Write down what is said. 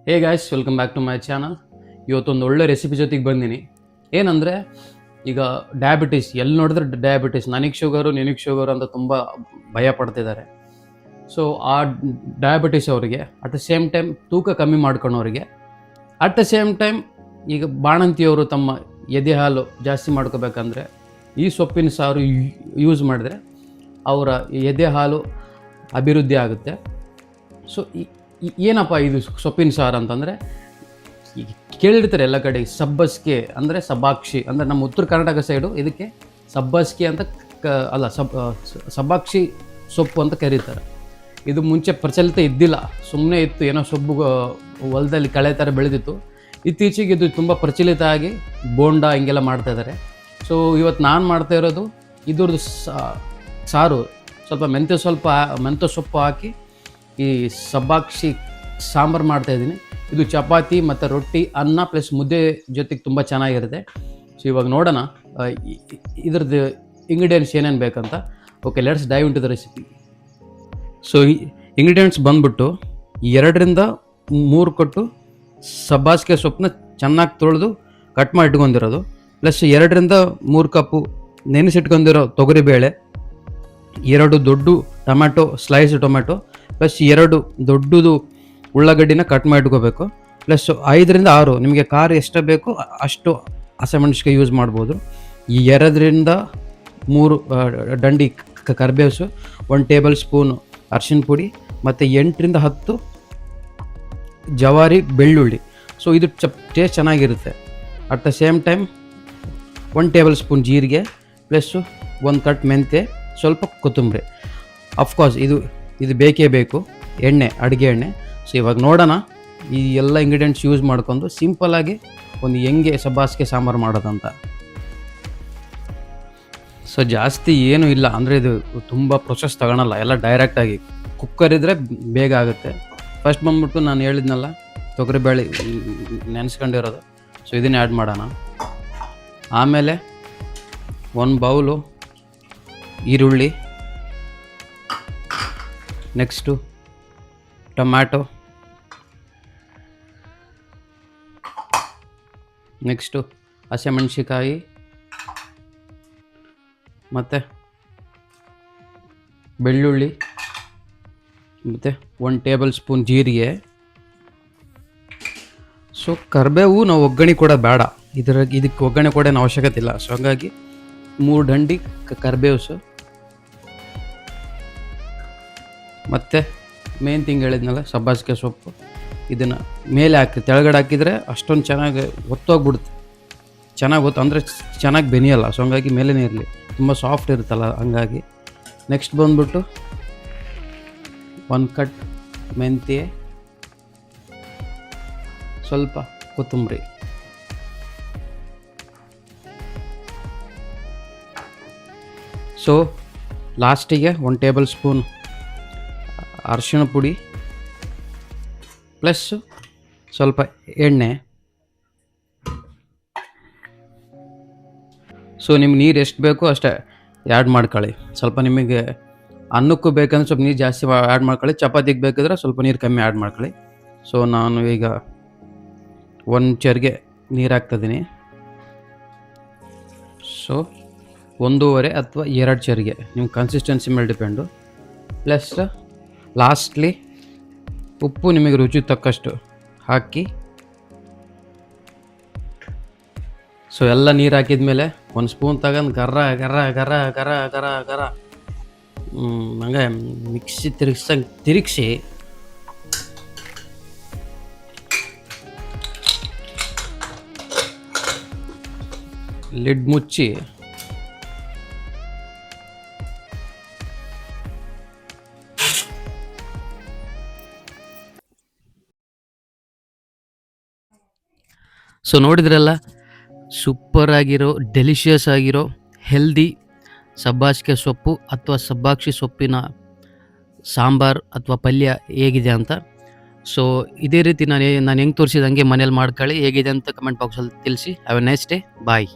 Hey guys, welcome back to my channel. ಇವತ್ತೊಂದು ಒಳ್ಳೆ recipe ಜೊತೆಗೆ ಬಂದೀನಿ. ಏನಂದರೆ, ಈಗ ಡಯಾಬಿಟಿಸ್ ಎಲ್ಲಿ ನೋಡಿದ್ರೆ ಡಯಾಬಿಟಿಸ್, ನನಗೆ ಶುಗರು ನಿನಗೆ ಶುಗರು ಅಂತ ತುಂಬ ಭಯ ಪಡ್ತಿದ್ದಾರೆ. ಸೊ ಆ ಡಯಾಬಿಟಿಸ್ ಅವರಿಗೆ, ಅಟ್ ದ ಸೇಮ್ ಟೈಮ್ ತೂಕ ಕಮ್ಮಿ ಮಾಡ್ಕೊಳೋರಿಗೆ, ಅಟ್ ದ ಸೇಮ್ ಟೈಮ್ ಈಗ ಬಾಣಂತಿಯವರು ತಮ್ಮ ಎದೆ ಹಾಲು ಜಾಸ್ತಿ ಮಾಡ್ಕೋಬೇಕಂದ್ರೆ ಈ ಸೊಪ್ಪಿನ ಸಾರು ಯೂಸ್ ಮಾಡಿದ್ರೆ ಅವರ ಎದೆ ಹಾಲು ಅಭಿವೃದ್ಧಿ ಆಗುತ್ತೆ. ಸೊ ಏನಪ್ಪ ಇದು ಸೊಪ್ಪಿನ ಸಾರು ಅಂತಂದರೆ, ಈಗ ಕೇಳಿರ್ತಾರೆ ಎಲ್ಲ ಕಡೆ ಸಬ್ಬಸಿಗೆ ಅಂದರೆ ಸಬ್ಬಾಕ್ಷಿ ಅಂದರೆ ನಮ್ಮ ಉತ್ತರ ಕರ್ನಾಟಕ ಸೈಡು ಇದಕ್ಕೆ ಸಬ್ಬಸಿಗೆ ಅಂತ ಅಲ್ಲ ಸಬ್ಬಾಕ್ಷಿ ಸೊಪ್ಪು ಅಂತ ಕರೀತಾರೆ. ಇದು ಮುಂಚೆ ಪ್ರಚಲಿತ ಇದ್ದಿಲ್ಲ, ಸುಮ್ಮನೆ ಇತ್ತು, ಏನೋ ಸೊಪ್ಪು ಹೊಲದಲ್ಲಿ ಕಳೆ ಥರ ಬೆಳೆದಿತ್ತು. ಇತ್ತೀಚೆಗೆ ಇದು ತುಂಬ ಪ್ರಚಲಿತ ಆಗಿ ಬೋಂಡ ಹಿಂಗೆಲ್ಲ ಮಾಡ್ತಾಯಿದ್ದಾರೆ. ಸೊ ಇವತ್ತು ನಾನು ಮಾಡ್ತಾ ಇರೋದು ಇದ್ರದ್ದು ಸಾರು, ಸ್ವಲ್ಪ ಮೆಂತ್ಯ ಸೊಪ್ಪು ಹಾಕಿ ಈ ಸಬ್ಬಾಕ್ಷಿ ಸಾಂಬಾರು ಮಾಡ್ತಾಯಿದ್ದೀನಿ. ಇದು ಚಪಾತಿ ಮತ್ತು ರೊಟ್ಟಿ, ಅನ್ನ ಪ್ಲಸ್ ಮುದ್ದೆ ಜೊತೆಗೆ ತುಂಬ ಚೆನ್ನಾಗಿರುತ್ತೆ. ಸೊ ಇವಾಗ ನೋಡೋಣ ಇದ್ರದ್ದು ಇಂಗ್ರೀಡಿಯೆಂಟ್ಸ್ ಏನೇನು ಬೇಕಂತ. Okay, let's dive into the recipe. So ingredients ಬಂದ್ಬಿಟ್ಟು 2-3 ಕಟ್ಟು ಸಬ್ಬಾಸಿಗೆ ಸೊಪ್ಪನ್ನ ಚೆನ್ನಾಗಿ ತೊಳೆದು ಕಟ್ ಮಾಡಿ ಇಟ್ಕೊಂಡಿರೋದು, ಪ್ಲಸ್ 2-3 ಕಪ್ಪು ನೆನೆಸಿಟ್ಕೊಂಡಿರೋ ತೊಗರಿಬೇಳೆ, 2 ದೊಡ್ಡ ಟೊಮ್ಯಾಟೊ ಸ್ಲೈಸ್ ಟೊಮ್ಯಾಟೊ, ಪ್ಲಸ್ 2 ದೊಡ್ಡದು ಉಳ್ಳಾಗಡ್ಡಿನ ಕಟ್ ಮಾಡಿ ಇಟ್ಕೋಬೇಕು, ಪ್ಲಸ್ 5-6 ನಿಮಗೆ ಖಾರ ಎಷ್ಟು ಬೇಕು ಅಷ್ಟು ಹಸಿಮೆಣಸಿನಕಾಯಿ ಯೂಸ್ ಮಾಡ್ಬೋದು. ಈ 2-3 ದಂಡಿ ಕರಿಬೇವು, 1 ಟೇಬಲ್ ಸ್ಪೂನು ಅರಿಶಿನ ಪುಡಿ ಮತ್ತು 8-10 ಜವಾರಿ ಬೆಳ್ಳುಳ್ಳಿ. ಸೊ ಇದು ಟೇಸ್ಟ್ ಚೆನ್ನಾಗಿರುತ್ತೆ. At the same time 1 table spoon ಜೀರಿಗೆ, ಪ್ಲಸ್ಸು 1 ಕಟ್ ಮೆಂತ್ಯ, ಸ್ವಲ್ಪ ಕೊತ್ತಂಬರಿ. ಅಫ್ಕೋರ್ಸ್ ಇದು ಬೇಕೇ ಬೇಕು, ಅಡುಗೆ ಎಣ್ಣೆ. ಸೊ ಇವಾಗ ನೋಡೋಣ ಈ ಎಲ್ಲ ಇಂಗ್ರೀಡಿಯೆಂಟ್ಸ್ ಯೂಸ್ ಮಾಡ್ಕೊಂಡು ಸಿಂಪಲ್ಲಾಗಿ ಒಂದು ಹೆಂಗೆ ಸಬ್ಬಾಸಿಗೆ ಸಾಂಬಾರು ಮಾಡೋದಂತ. ಸೊ ಜಾಸ್ತಿ ಏನೂ ಇಲ್ಲ, ಅಂದರೆ ಇದು ತುಂಬ ಪ್ರೊಸೆಸ್ ತಗೊಳಲ್ಲ, ಎಲ್ಲ ಡೈರೆಕ್ಟಾಗಿ ಕುಕ್ಕರ್ ಇದ್ದರೆ ಬೇಗ ಆಗುತ್ತೆ. ಫಸ್ಟ್ ಬಂದ್ಬಿಟ್ಟು ನಾನು ಹೇಳಿದ್ನಲ್ಲ ತೊಗರಿಬೇಳೆ ನೆನೆಸ್ಕೊಂಡಿರೋದು, ಸೊ ಇದನ್ನೇ ಆ್ಯಡ್ ಮಾಡೋಣ. ಆಮೇಲೆ 1 ಬೌಲು ಈರುಳ್ಳಿ, ನೆಕ್ಸ್ಟು ಟೊಮ್ಯಾಟೊ, ನೆಕ್ಸ್ಟು ಹಸಿಮೆಣಸಿಕಾಯಿ, ಮತ್ತು ಬೆಳ್ಳುಳ್ಳಿ, ಮತ್ತು 1 ಟೇಬಲ್ ಸ್ಪೂನ್ ಜೀರಿಗೆ. ಸೊ ಕರಿಬೇವು ನಾವು ಒಗ್ಗರಣೆ ಕೂಡ ಬೇಡ, ಇದಕ್ಕೆ ಒಗ್ಗರಣೆ ಕೂಡ ಏನು ಅವಶ್ಯಕತೆ ಇಲ್ಲ. ಸೊ ಹಾಗಾಗಿ 3 ದಂಡಿ ಕರಿಬೇವು, ಮತ್ತು ಮೇನ್ ಥಿಂಗ್ ಹೇಳಿದ್ನಲ್ಲ ಸಬ್ಬಾಸಿಗೆ ಸೊಪ್ಪು, ಇದನ್ನು ಮೇಲೆ ಹಾಕಿ ತೆಳಗಡೆ ಹಾಕಿದರೆ ಅಷ್ಟೊಂದು ಚೆನ್ನಾಗಿ ಒತ್ತೋಗ್ಬಿಡುತ್ತೆ, ಚೆನ್ನಾಗಿ ಅಂದರೆ ಚೆನ್ನಾಗಿ ಬೆನಿಯಲ್ಲ. ಸೊ ಹಂಗಾಗಿ ಮೇಲೇ ಇರಲಿ, ತುಂಬ ಸಾಫ್ಟ್ ಇರುತ್ತಲ್ಲ ಹಂಗಾಗಿ. ನೆಕ್ಸ್ಟ್ ಬಂದ್ಬಿಟ್ಟು 1 ಕಟ್ ಮೆಂತ್ಯ, ಸ್ವಲ್ಪ ಕೊತ್ತಂಬರಿ, ಸೊ ಲಾಸ್ಟಿಗೆ 1 ಟೇಬಲ್ ಸ್ಪೂನ್ ಅರಿಶಿಣ ಪುಡಿ, ಪ್ಲಸ್ ಸ್ವಲ್ಪ ಎಣ್ಣೆ. ಸೊ ನಿಮ್ಗೆ ನೀರು ಎಷ್ಟು ಬೇಕೋ ಅಷ್ಟೇ ಆ್ಯಡ್ ಮಾಡ್ಕೊಳ್ಳಿ. ಸ್ವಲ್ಪ ನಿಮಗೆ ಅನ್ನಕ್ಕೂ ಬೇಕಂದ್ರೆ ಸ್ವಲ್ಪ ನೀರು ಜಾಸ್ತಿ ಆ್ಯಡ್ ಮಾಡ್ಕೊಳ್ಳಿ, ಚಪಾತಿಗೆ ಬೇಕಾದ್ರೆ ಸ್ವಲ್ಪ ನೀರು ಕಮ್ಮಿ ಆ್ಯಡ್ ಮಾಡ್ಕೊಳ್ಳಿ. ಸೊ ನಾನು ಈಗ 1 ಚರಿಗೆ ನೀರು ಹಾಕ್ತಿದ್ದೀನಿ. ಸೊ 1.5 ಅಥವಾ 2 ಚರಿಗೆ ನಿಮ್ಮ ಕನ್ಸಿಸ್ಟೆನ್ಸಿ ಮೇಲೆ ಡಿಪೆಂಡು. ಪ್ಲಸ್ ಲಾಸ್ಟ್ಲಿ ಉಪ್ಪು ನಿಮಗೆ ರುಚಿ ತಕ್ಕಷ್ಟು ಹಾಕಿ. ಸೊ ಎಲ್ಲ ನೀರು ಹಾಕಿದ್ಮೇಲೆ 1 ಸ್ಪೂನ್ ತಗೊಂಡು ಗರ ಗರ ಗರ ಗರ ಗರ ಗರ ಹಂಗೆ ಮಿಕ್ಸಿ ತಿರುಗಿಸಿ ಲಿಡ್ ಮುಚ್ಚಿ ಸೊ ನೋಡಿದ್ರಲ್ಲ, ಸೂಪರ್ ಆಗಿರೋ ಡೆಲಿಷಿಯಸ್ ಆಗಿರೋ ಹೆಲ್ದಿ ಸಬ್ಬಾಸಿಗೆ ಸೊಪ್ಪು ಅಥವಾ ಸಬ್ಬಾಕ್ಷಿ ಸೊಪ್ಪಿನ ಸಾಂಬಾರು ಅಥವಾ ಪಲ್ಯ ಹೇಗಿದೆ ಅಂತ. ಸೊ ಇದೇ ರೀತಿ ನಾನು ಹೆಂಗೆ ತೋರಿಸಿದ ಹಂಗೆ ಮನೇಲಿ ಮಾಡ್ಕೊಳ್ಳಿ. ಹೇಗಿದೆ ಅಂತ ಕಮೆಂಟ್ ಬಾಕ್ಸಲ್ಲಿ ತಿಳಿಸಿ. Have a nice day. Bye.